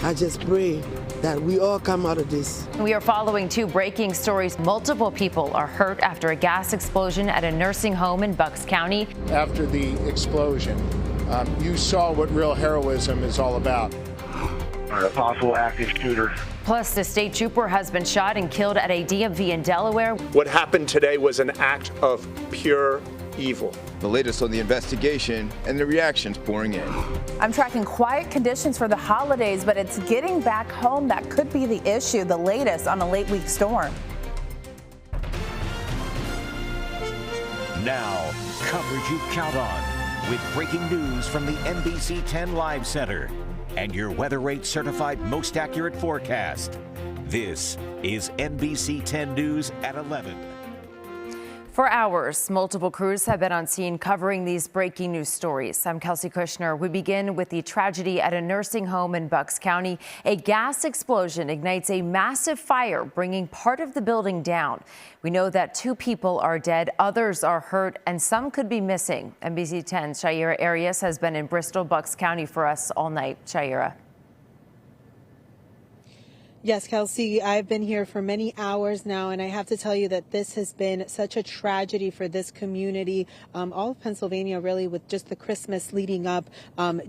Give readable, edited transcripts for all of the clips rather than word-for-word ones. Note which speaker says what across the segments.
Speaker 1: I just pray that we all come out of this.
Speaker 2: We are following two breaking stories. Multiple people are hurt after a gas explosion at a nursing home in Bucks County.
Speaker 3: After the explosion, you saw what real heroism is all about.
Speaker 4: A possible active shooter.
Speaker 2: Plus, the state trooper has been shot and killed at a DMV in Delaware.
Speaker 5: What happened today was an act of pure evil.
Speaker 6: The latest on the investigation and the reactions pouring in.
Speaker 7: I'm tracking quiet conditions for the holidays, but it's getting back home that could be the issue. The latest on a late week storm.
Speaker 8: Now, coverage you count on with breaking news from the NBC 10 Live Center and your weather rate certified most accurate forecast. This is NBC 10 News at 11.
Speaker 2: For hours, multiple crews have been on scene covering these breaking news stories. I'm Kelsey Kushner. We begin with the tragedy at a nursing home in Bucks County. A gas explosion ignites a massive fire, bringing part of the building down. We know that 2 people are dead, others are hurt, and some could be missing. NBC 10's Shaira Arias has been in Bristol, Bucks County for us all night. Shaira.
Speaker 9: Yes, Kelsey, I've been here for many hours now, and I have to tell you that this has been such a tragedy for this community, all of Pennsylvania, really, with just the Christmas leading up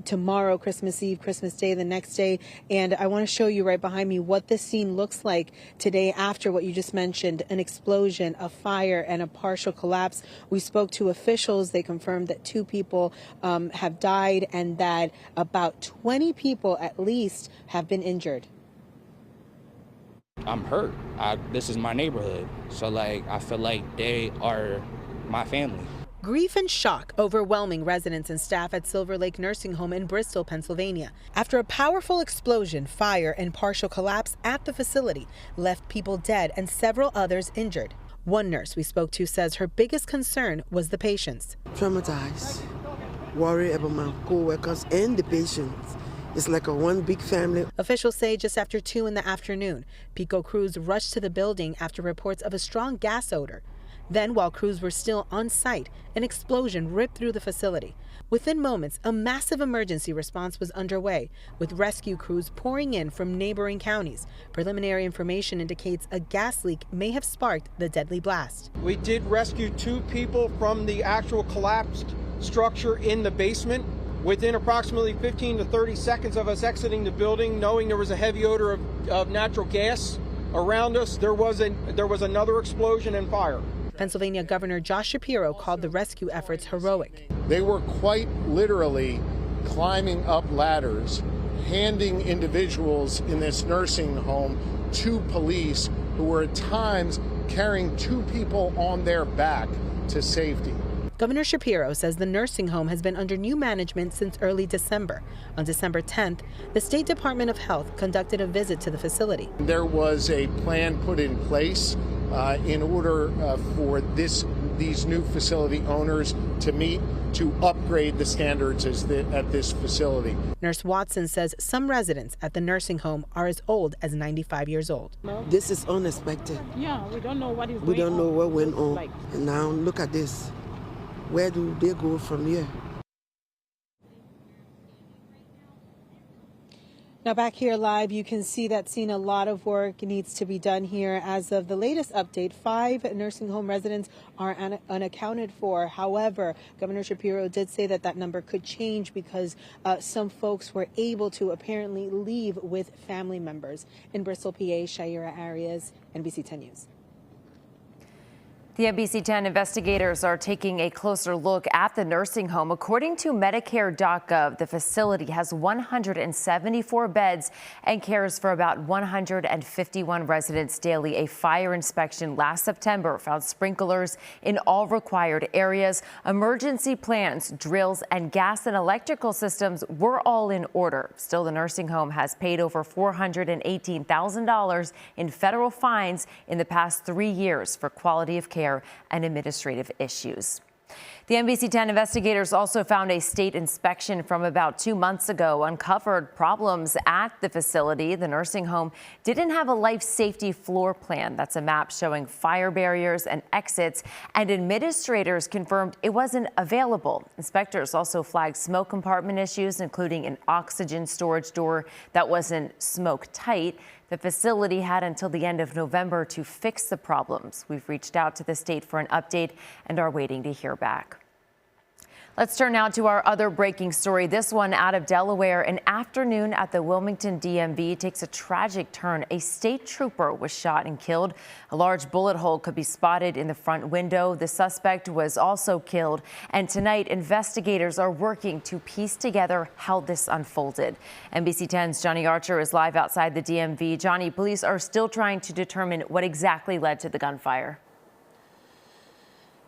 Speaker 9: tomorrow, Christmas Eve, Christmas Day, the next day. And I want to show you right behind me what this scene looks like today after what you just mentioned, an explosion, a fire, and a partial collapse. We spoke to officials. They confirmed that 2 people have died and that about 20 people at least have been injured.
Speaker 10: I'm hurt. This is my neighborhood. So, I feel like they are my family.
Speaker 9: Grief and shock overwhelming residents and staff at Silver Lake Nursing Home in Bristol, Pennsylvania, after a powerful explosion, fire, and partial collapse at the facility left people dead and several others injured. One nurse we spoke to says her biggest concern was the patients.
Speaker 1: Traumatized, worried about my co-workers and the patients. It's like a one big family.
Speaker 9: Officials say just after 2 in the afternoon, PICO crews rushed to the building after reports of a strong gas odor. Then, while crews were still on site, an explosion ripped through the facility. Within moments, a massive emergency response was underway, with rescue crews pouring in from neighboring counties. Preliminary information indicates a gas leak may have sparked the deadly blast.
Speaker 11: We did rescue 2 people from the actual collapsed structure in the basement. Within approximately 15 to 30 seconds of us exiting the building, knowing there was a heavy odor of natural gas around us, there was another explosion and fire.
Speaker 9: Pennsylvania Governor Josh Shapiro called the rescue efforts heroic.
Speaker 3: They were quite literally climbing up ladders, handing individuals in this nursing home to police who were at times carrying 2 people on their back to safety.
Speaker 9: Governor Shapiro says the nursing home has been under new management since early December. On December 10th, the State Department of Health conducted a visit to the facility.
Speaker 3: There was a plan put in place in order for these new facility owners to upgrade the standards at this facility.
Speaker 9: Nurse Watson says some residents at the nursing home are as old as 95 years old.
Speaker 1: This is unexpected.
Speaker 12: Yeah, we don't know what is
Speaker 1: We don't know what went on.
Speaker 12: Like.
Speaker 1: And now look at this. Where do they go from here?
Speaker 9: Now back here live, you can see that a lot of work needs to be done here. As of the latest update, 5 nursing home residents are unaccounted for. However, Governor Shapiro did say that number could change because some folks were able to apparently leave with family members. In Bristol, PA, Shaira Arias, NBC 10 News.
Speaker 2: The NBC 10 investigators are taking a closer look at the nursing home. According to Medicare.gov, the facility has 174 beds and cares for about 151 residents daily. A fire inspection last September found sprinklers in all required areas. Emergency plans, drills, and gas and electrical systems were all in order. Still, the nursing home has paid over $418,000 in federal fines in the past 3 years for quality of care and administrative issues. The NBC 10 investigators also found a state inspection from about 2 months ago uncovered problems at the facility. The nursing home didn't have a life safety floor plan. That's a map showing fire barriers and exits, and administrators confirmed it wasn't available. Inspectors also flagged smoke compartment issues, including an oxygen storage door that wasn't smoke tight. The facility had until the end of November to fix the problems. We've reached out to the state for an update and are waiting to hear back. Let's turn now to our other breaking story. This one out of Delaware. An afternoon at the Wilmington DMV takes a tragic turn. A state trooper was shot and killed. A large bullet hole could be spotted in the front window. The suspect was also killed. And tonight, investigators are working to piece together how this unfolded. NBC 10's Johnny Archer is live outside the DMV. Johnny, police are still trying to determine what exactly led to the gunfire.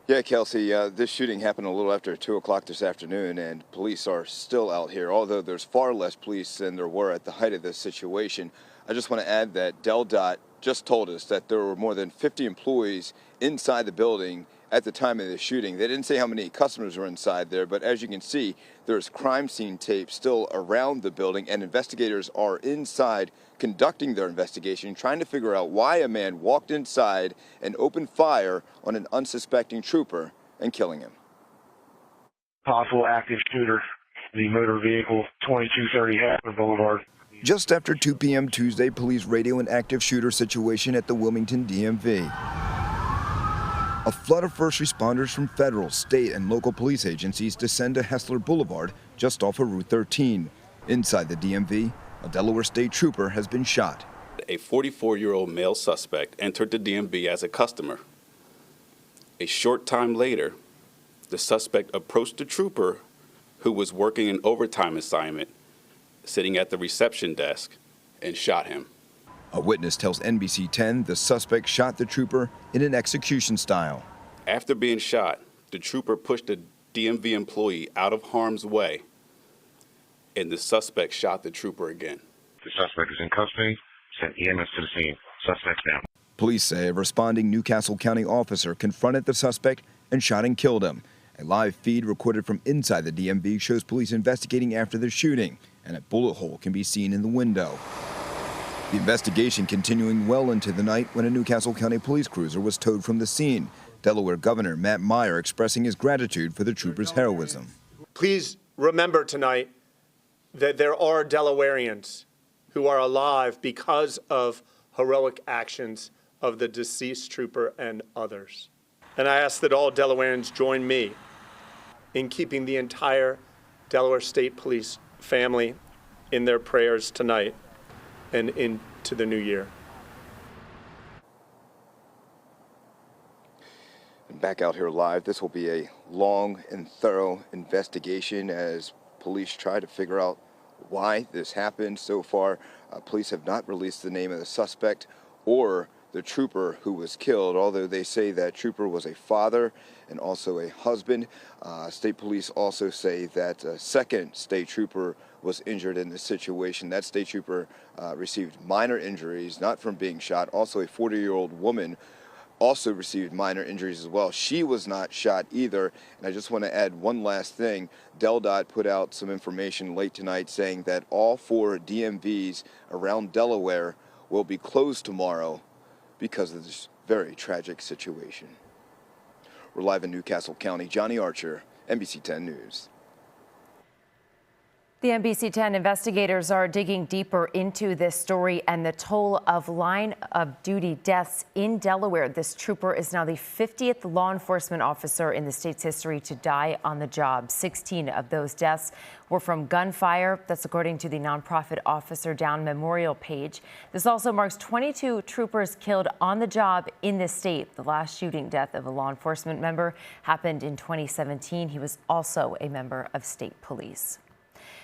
Speaker 6: Yeah, Kelsey, this shooting happened a little after 2 o'clock this afternoon, and police are still out here, although there's far less police than there were at the height of this situation. I just want to add that DelDOT just told us that there were more than 50 employees inside the building at the time of the shooting. They didn't say how many customers were inside there, but as you can see, there's crime scene tape still around the building, and investigators are inside conducting their investigation, trying to figure out why a man walked inside and opened fire on an unsuspecting trooper and killing him.
Speaker 4: Possible active shooter, the motor vehicle 2230 Hackman Boulevard.
Speaker 6: Just after 2 p.m. Tuesday, police radio an active shooter situation at the Wilmington DMV. A flood of first responders from federal, state, and local police agencies descend to Hessler Boulevard, just off of Route 13. Inside the DMV, a Delaware state trooper has been shot.
Speaker 12: A 44-year-old male suspect entered the DMV as a customer. A short time later, the suspect approached the trooper who was working an overtime assignment, sitting at the reception desk, and shot him.
Speaker 6: A witness tells NBC 10 the suspect shot the trooper in an execution style.
Speaker 12: After being shot, the trooper pushed the DMV employee out of harm's way, and the suspect shot the trooper again.
Speaker 4: The suspect is in custody. Sent EMS to the scene. Suspect's down.
Speaker 6: Police say a responding Newcastle County officer confronted the suspect and shot and killed him. A live feed recorded from inside the DMV shows police investigating after the shooting, and a bullet hole can be seen in the window. The investigation continuing well into the night when a Newcastle County police cruiser was towed from the scene. Delaware Governor Matt Meyer expressing his gratitude for the trooper's heroism.
Speaker 5: Please remember tonight that there are Delawareans who are alive because of heroic actions of the deceased trooper and others. And I ask that all Delawareans join me in keeping the entire Delaware State Police family in their prayers tonight and into the new year.
Speaker 6: And back out here live, this will be a long and thorough investigation as police try to figure out why this happened. So far, police have not released the name of the suspect or the trooper who was killed, although they say that trooper was a father and also a husband. State police also say that a second state trooper was injured in this situation. That state trooper received minor injuries, not from being shot. Also, a 40-year-old woman also received minor injuries as well. She was not shot either. And I just want to add one last thing. DelDOT put out some information late tonight saying that all 4 DMVs around Delaware will be closed tomorrow because of this very tragic situation. We're live in Newcastle County. Johnny Archer, NBC 10 News.
Speaker 2: The NBC 10 investigators are digging deeper into this story and the toll of line of duty deaths in Delaware. This trooper is now the 50th law enforcement officer in the state's history to die on the job. 16 of those deaths were from gunfire. That's according to the nonprofit Officer Down Memorial page. This also marks 22 troopers killed on the job in this state. The last shooting death of a law enforcement member happened in 2017. He was also a member of state police.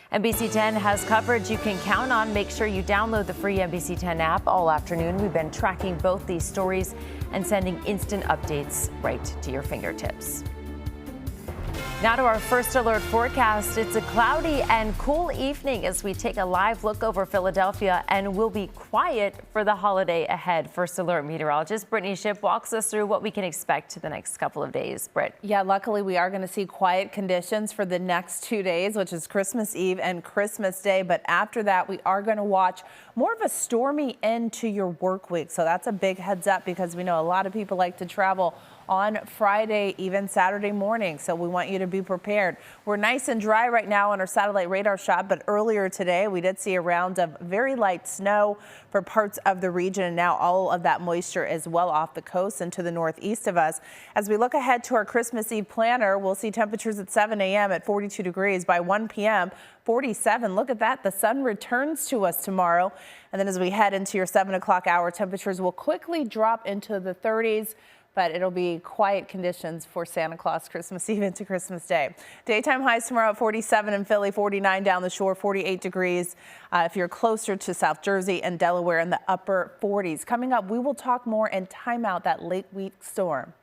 Speaker 2: NBC 10 has coverage you can count on. Make sure you download the free NBC 10 app all afternoon. We've been tracking both these stories and sending instant updates right to your fingertips. Now to our first alert forecast. It's a cloudy and cool evening as we take a live look over Philadelphia, and we'll be quiet for the holiday ahead. First alert meteorologist Brittany Ship walks us through what we can expect the next couple of days. Britt.
Speaker 7: Yeah, luckily we are going to see quiet conditions for the next 2 days, which is Christmas Eve and Christmas Day. But after that, we are going to watch more of a stormy end to your work week. So that's a big heads up because we know a lot of people like to travel on Friday, even Saturday morning. So we want you to be prepared. We're nice and dry right now on our satellite radar shot, but earlier today we did see a round of very light snow for parts of the region. And now all of that moisture is well off the coast and to the northeast of us. As we look ahead to our Christmas Eve planner, we'll see temperatures at 7 a.m. at 42 degrees. By 1 p.m., 47. Look at that. The sun returns to us tomorrow. And then as we head into your 7 o'clock hour, temperatures will quickly drop into the 30s. But it'll be quiet conditions for Santa Claus Christmas Eve into Christmas Day. Daytime highs tomorrow at 47 in Philly, 49 down the shore, 48 degrees if you're closer to South Jersey and Delaware in the upper 40s. Coming up, we will talk more and time out that late week storm.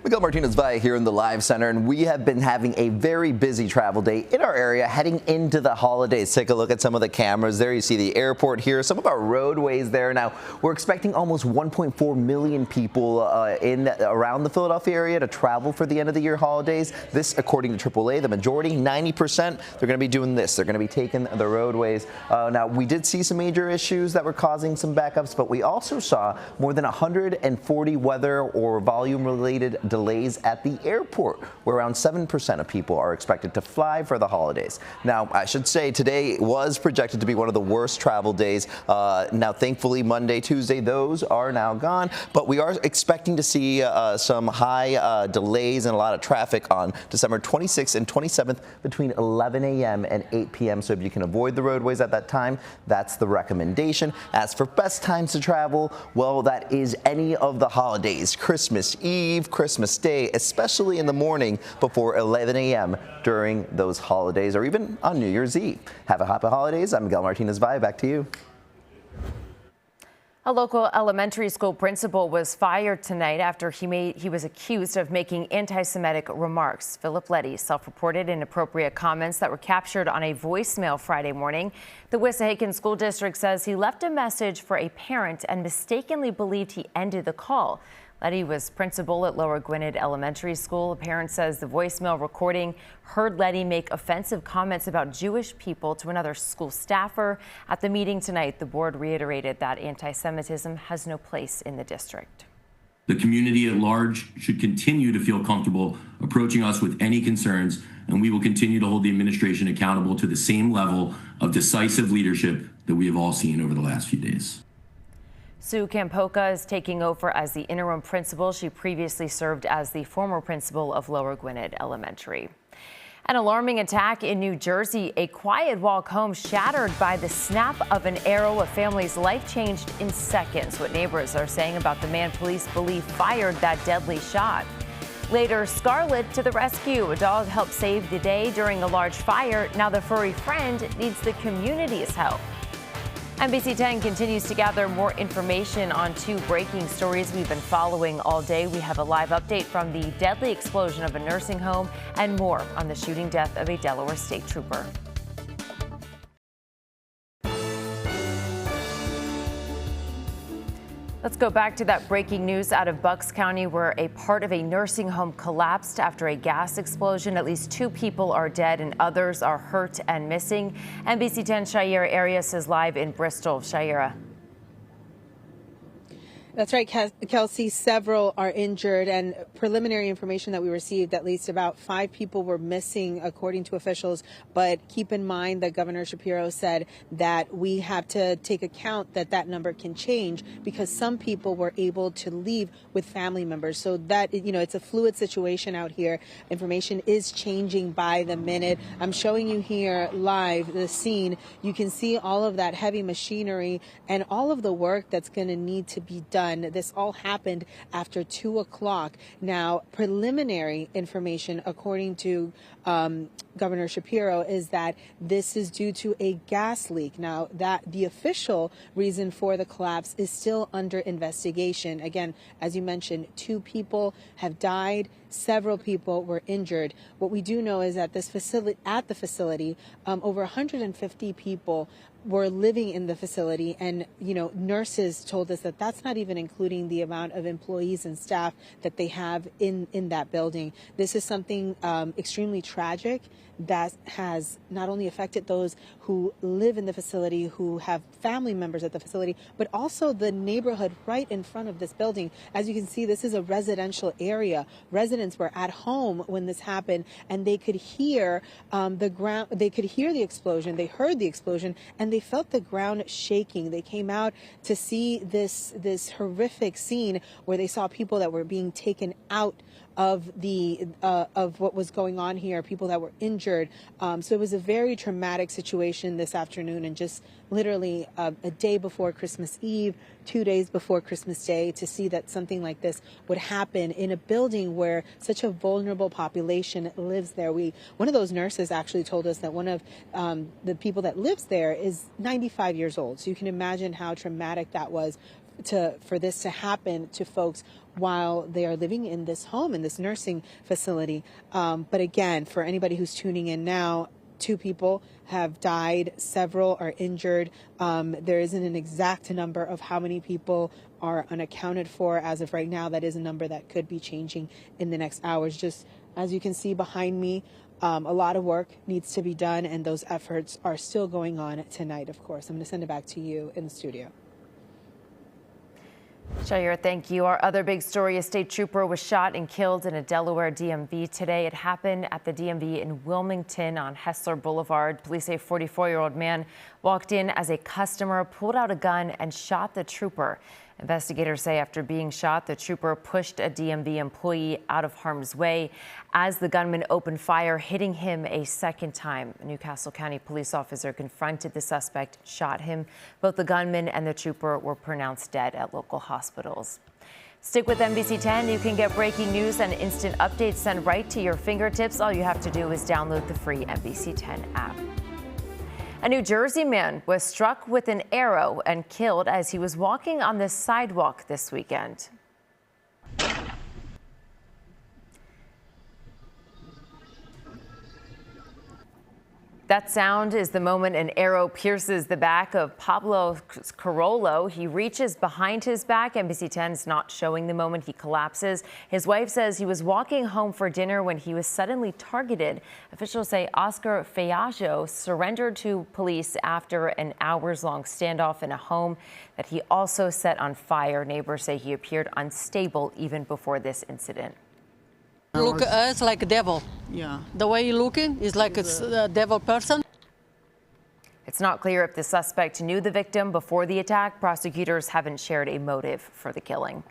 Speaker 13: Miguel Martinez-Valle here in the Live Center, and we have been having a very busy travel day in our area heading into the holidays. Take a look at some of the cameras there. You see the airport here, some of our roadways there. Now, we're expecting almost 1.4 million people around the Philadelphia area to travel for the end of the year holidays. This, according to AAA, the majority, 90%, they're going to be doing this. They're going to be taking the roadways. Now, we did see some major issues that were causing some backups, but we also saw more than 140 weather or volume-related delays at the airport, where around 7% of people are expected to fly for the holidays. Now, I should say today was projected to be one of the worst travel days. Now, thankfully, Monday, Tuesday, those are now gone, but we are expecting to see some high delays and a lot of traffic on December 26th and 27th between 11 a.m. and 8 p.m. So if you can avoid the roadways at that time, that's the recommendation. As for best times to travel, well, that is any of the holidays, Christmas Eve, Christmas Day, especially in the morning before 11 a.m. during those holidays or even on New Year's Eve. Have a happy holidays. I'm Miguel Martinez-Valle. Back to you.
Speaker 2: A local elementary school principal was fired tonight after he was accused of making anti-Semitic remarks. Philip Letty self-reported inappropriate comments that were captured on a voicemail Friday morning. The Wissahickon School District says he left a message for a parent and mistakenly believed he ended the call. Letty was principal at Lower Gwinnett Elementary School. A parent says the voicemail recording heard Letty make offensive comments about Jewish people to another school staffer. At the meeting tonight, the board reiterated that anti-Semitism has no place in the district.
Speaker 14: The community at large should continue to feel comfortable approaching us with any concerns, and we will continue to hold the administration accountable to the same level of decisive leadership that we have all seen over the last few days.
Speaker 2: Sue Campoca is taking over as the interim principal. She previously served as the former principal of Lower Gwinnett Elementary. An alarming attack in New Jersey. A quiet walk home shattered by the snap of an arrow. A family's life changed in seconds. What neighbors are saying about the man police believe fired that deadly shot. Later, Scarlett to the rescue. A dog helped save the day during a large fire. Now the furry friend needs the community's help. NBC 10 continues to gather more information on two breaking stories we've been following all day. We have a live update from the deadly explosion of a nursing home and more on the shooting death of a Delaware state trooper. Let's go back to that breaking news out of Bucks County, where a part of a nursing home collapsed after a gas explosion. At least 2 people are dead and others are hurt and missing. NBC 10 Shayera Arias is live in Bristol. Shayera.
Speaker 9: That's right, Kelsey. Several are injured, and preliminary information that we received, at least about 5 people were missing, according to officials. But keep in mind that Governor Shapiro said that we have to take account that that number can change because some people were able to leave with family members. So that, it's a fluid situation out here. Information is changing by the minute. I'm showing you here live the scene. You can see all of that heavy machinery and all of the work that's going to need to be done. This all happened after 2 o'clock. Now, preliminary information, according to Governor Shapiro is that this is due to a gas leak. Now, that the official reason for the collapse is still under investigation. Again, as you mentioned, 2 people have died, several people were injured. What we do know is that the facility, over 150 people were living in the facility, and nurses told us that that's not even including the amount of employees and staff that they have in that building. This is something extremely tragic that has not only affected those who live in the facility, who have family members at the facility, but also the neighborhood right in front of this building. As you can see, this is a residential area. Residents were at home when this happened, and they could hear the ground. They could hear the explosion. They heard the explosion, and they felt the ground shaking. They came out to see this horrific scene where they saw people that were being taken out of what was going on here, people that were injured. So it was a very traumatic situation this afternoon, and just literally a day before Christmas Eve, 2 days before Christmas Day, to see that something like this would happen in a building where such a vulnerable population lives there. One of those nurses actually told us that one of the people that lives there is 95 years old. So you can imagine how traumatic that was for this to happen to folks while they are living in this home, in this nursing facility. But again, for anybody who's tuning in now, 2 people have died, several are injured. There isn't an exact number of how many people are unaccounted for as of right now. That is a number that could be changing in the next hours. Just as you can see behind me, a lot of work needs to be done, and those efforts are still going on tonight, of course. I'm going to send it back to you in the studio.
Speaker 2: Shahir, thank you. Our other big story, a state trooper was shot and killed in a Delaware DMV today. It happened at the DMV in Wilmington on Hessler Boulevard. Police say a 44-year-old man walked in as a customer, pulled out a gun, and shot the trooper. Investigators say after being shot, the trooper pushed a DMV employee out of harm's way as the gunman opened fire, hitting him a second time. A Newcastle County police officer confronted the suspect, shot him. Both the gunman and the trooper were pronounced dead at local hospitals. Stick with NBC 10. You can get breaking news and instant updates sent right to your fingertips. All you have to do is download the free NBC 10 app. A New Jersey man was struck with an arrow and killed as he was walking on the sidewalk this weekend. That sound is the moment an arrow pierces the back of Pablo Carollo. He reaches behind his back. NBC 10 is not showing the moment he collapses. His wife says he was walking home for dinner when he was suddenly targeted. Officials say Oscar Feajo surrendered to police after an hours-long standoff in a home that he also set on fire. Neighbors say he appeared unstable even before this incident.
Speaker 15: Look at us like a devil. Yeah. The way you're looking is like a devil person.
Speaker 2: It's not clear if the suspect knew the victim before the attack. Prosecutors haven't shared a motive for the killing.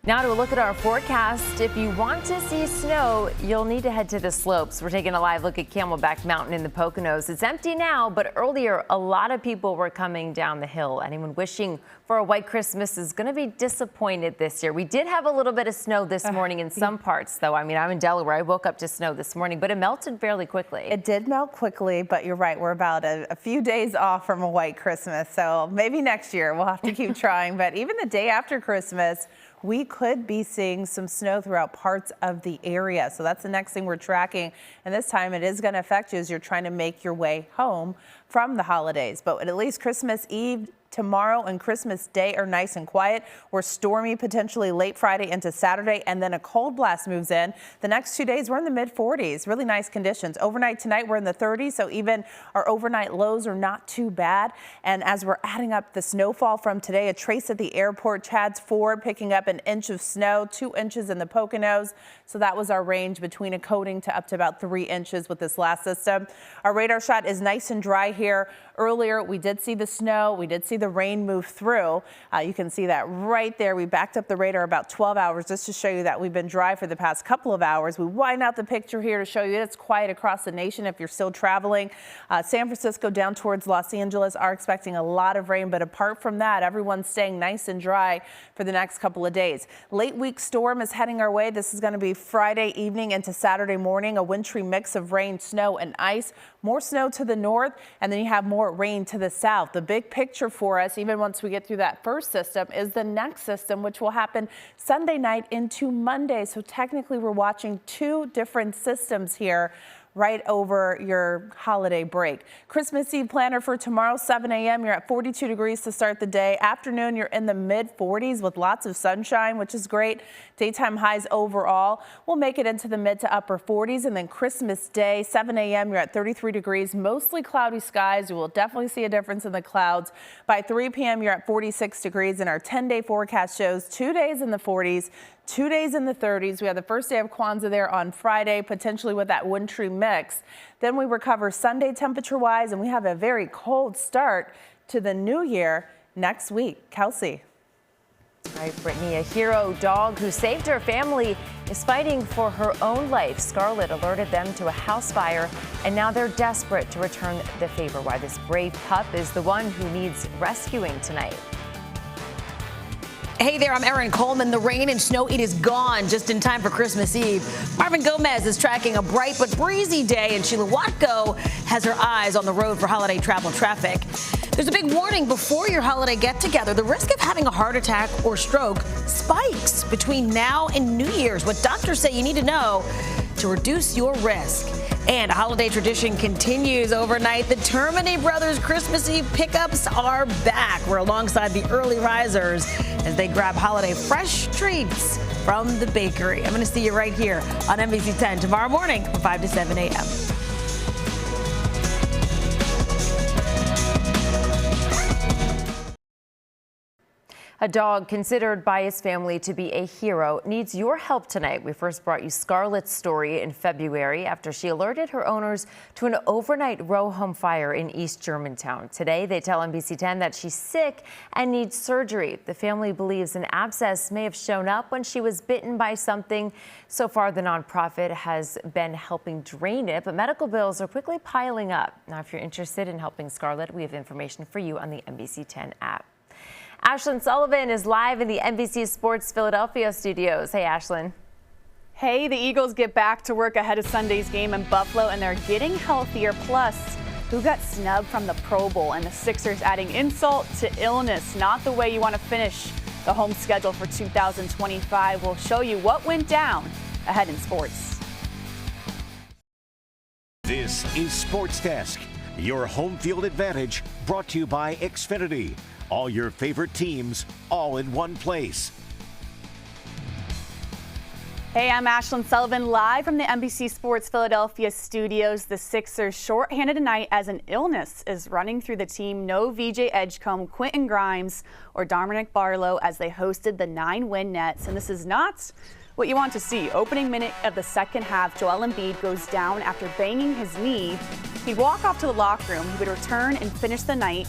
Speaker 2: Now to a look at our forecast. If you want to see snow, you'll need to head to the slopes. We're taking a live look at Camelback Mountain in the Poconos. It's empty now, but earlier a lot of people were coming down the hill. Anyone wishing for a white Christmas is going to be disappointed this year. We did have a little bit of snow this morning in some parts, though. I mean, I'm in Delaware. I woke up to snow this morning, but it melted fairly quickly.
Speaker 7: It did melt quickly, but you're right. We're about a few days off from a white Christmas, so maybe next year we'll have to keep trying. But even the day after Christmas, we could be seeing some snow throughout parts of the area. So that's the next thing we're tracking. And this time it is going to affect you as you're trying to make your way home from the holidays. But at least Christmas Eve, tomorrow, and Christmas Day are nice and quiet. We're stormy potentially late Friday into Saturday, and then a cold blast moves in. The next 2 days, we're in the mid-40s. Really nice conditions. Overnight tonight, we're in the 30s, so even our overnight lows are not too bad. And as we're adding up the snowfall from today, a trace at the airport, Chadds Ford picking up an inch of snow, 2 inches in the Poconos. So that was our range between a coating to up to about 3 inches with this last system. Our radar shot is nice and dry here Earlier, we did see the snow. We did see the rain move through. You can see that right there. We backed up the radar about 12 hours just to show you that we've been dry for the past couple of hours. We widen out the picture here to show you that it's quiet across the nation if you're still traveling. San Francisco down towards Los Angeles are expecting a lot of rain, but apart from that, everyone's staying nice and dry for the next couple of days. Late week storm is heading our way. This is going to be Friday evening into Saturday morning, a wintry mix of rain, snow, and ice. More snow to the north, and then you have more rain to the south. The big picture for us, even once we get through that first system, is the next system, which will happen Sunday night into Monday. So technically, we're watching two different systems here right over your holiday break. Christmas Eve planner for tomorrow, 7 a.m. You're at 42 degrees to start the day. Afternoon, you're in the mid 40s with lots of sunshine, which is great. Daytime highs overall will make it into the mid to upper 40s. And then Christmas Day, 7 a.m. You're at 33 degrees, mostly cloudy skies. You will definitely see a difference in the clouds. By 3 p.m. you're at 46 degrees, and our 10-day forecast shows 2 days in the 40s, 2 days in the 30s. We have the first day of Kwanzaa there on Friday, potentially with that wintry mix. Then we recover Sunday temperature-wise, and we have a very cold start to the new year next week. Kelsey.
Speaker 2: All right, Brittany, a hero dog who saved her family is fighting for her own life. Scarlett alerted them to a house fire, and now they're desperate to return the favor. Why this brave pup is the one who needs rescuing tonight.
Speaker 16: Hey there, I'm Erin Coleman. The rain and snow, it is gone just in time for Christmas Eve. Marvin Gomez is tracking a bright but breezy day, and Sheila Watko has her eyes on the road for holiday travel traffic. There's a big warning before your holiday get-together. The risk of having a heart attack or stroke spikes between now and New Year's. What doctors say you need to know to reduce your risk. And a holiday tradition continues overnight. The Termini Brothers Christmas Eve pickups are back. We're alongside the early risers as they grab holiday fresh treats from the bakery. I'm going to see you right here on NBC 10 tomorrow morning from 5 to 7 a.m.
Speaker 2: A dog considered by his family to be a hero needs your help tonight. We first brought you Scarlett's story in February after she alerted her owners to an overnight row home fire in East Germantown. Today, they tell NBC 10 that she's sick and needs surgery. The family believes an abscess may have shown up when she was bitten by something. So far, the nonprofit has been helping drain it, but medical bills are quickly piling up. Now, if you're interested in helping Scarlett, we have information for you on the NBC 10 app. Ashlyn Sullivan is live in the NBC Sports Philadelphia studios. Hey, Ashlyn.
Speaker 17: Hey, the Eagles get back to work ahead of Sunday's game in Buffalo, and they're getting healthier. Plus, who got snubbed from the Pro Bowl, and the Sixers adding insult to illness. Not the way you want to finish the home schedule for 2025. We'll show you what went down ahead in sports.
Speaker 8: This is Sports Desk, your home field advantage, brought to you by Xfinity. All your favorite teams, all in one place.
Speaker 17: Hey, I'm Ashlyn Sullivan, live from the NBC Sports Philadelphia studios. The Sixers shorthanded tonight as an illness is running through the team. No VJ Edgecombe, Quentin Grimes, or Dominic Barlow as they hosted the 9-win Nets. And this is not what you want to see. Opening minute of the second half, Joel Embiid goes down after banging his knee. He'd walk off to the locker room. He would return and finish the night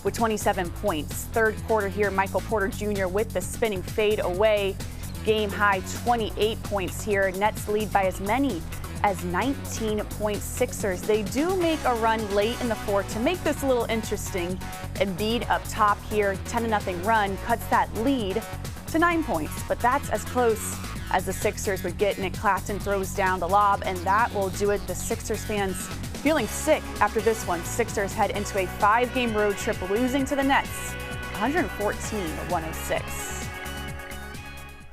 Speaker 17: with 27 points. Third quarter here, Michael Porter Jr. with the spinning fade away. Game high 28 points here. Nets lead by as many as 19 points. Sixers, they do make a run late in the fourth to make this a little interesting. Embiid up top here, 10-0 run, cuts that lead to 9 points. But that's as close as the Sixers would get. Nick Claxton throws down the lob, and that will do it. The Sixers fans feeling sick after this one. Sixers head into a 5-game road trip, losing to the Nets 114-106.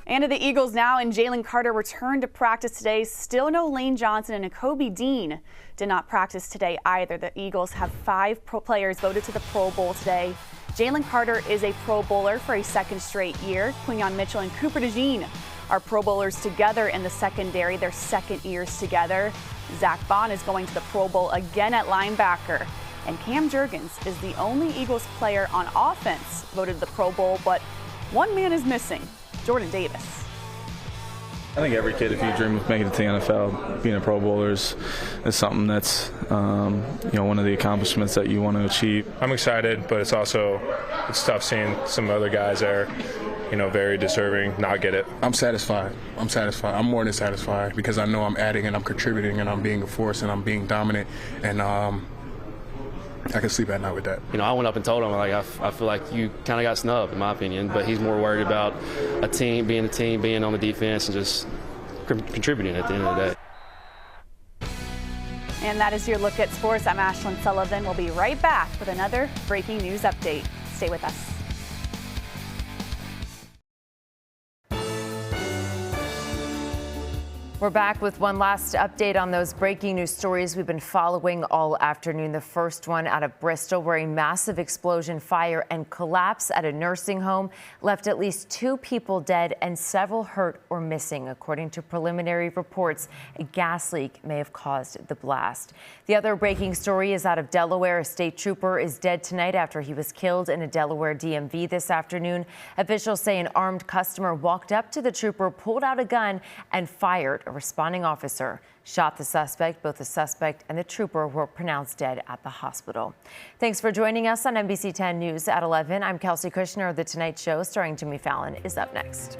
Speaker 17: And to the Eagles now, and Jalen Carter returned to practice today. Still no Lane Johnson, and Nakobe Dean did not practice today either. The Eagles have 5 players voted to the Pro Bowl today. Jalen Carter is a Pro Bowler for a second straight year. Quinyon Mitchell and Cooper DeJean are Pro Bowlers together in the secondary, their second years together. Zach Bond is going to the Pro Bowl again at linebacker. And Cam Jurgens is the only Eagles player on offense voted to the Pro Bowl, but one man is missing, Jordan Davis.
Speaker 18: I think every kid, if you dream of making it to the NFL, being a Pro Bowler is something that's, one of the accomplishments that you want to achieve.
Speaker 19: I'm excited, but it's tough seeing some other guys there, very deserving, not get it.
Speaker 20: I'm satisfied. I'm more than satisfied because I know I'm adding and I'm contributing and I'm being a force and I'm being dominant, and I can sleep at night with that.
Speaker 21: I went up and told him, I feel like you kind of got snubbed, in my opinion, but he's more worried about being on the defense, and just contributing at the end of the day.
Speaker 17: And that is your look at sports. I'm Ashlyn Sullivan. We'll be right back with another breaking news update. Stay with us.
Speaker 2: We're back with one last update on those breaking news stories we've been following all afternoon. The first one out of Bristol, where a massive explosion, fire, and collapse at a nursing home left at least 2 people dead and several hurt or missing. According to preliminary reports, a gas leak may have caused the blast. The other breaking story is out of Delaware. A state trooper is dead tonight after he was killed in a Delaware DMV this afternoon. Officials say an armed customer walked up to the trooper, pulled out a gun, and fired. A responding officer shot the suspect. Both the suspect and the trooper were pronounced dead at the hospital. Thanks for joining us on NBC 10 News at 11. I'm Kelsey Kushner. The Tonight Show starring Jimmy Fallon is up next.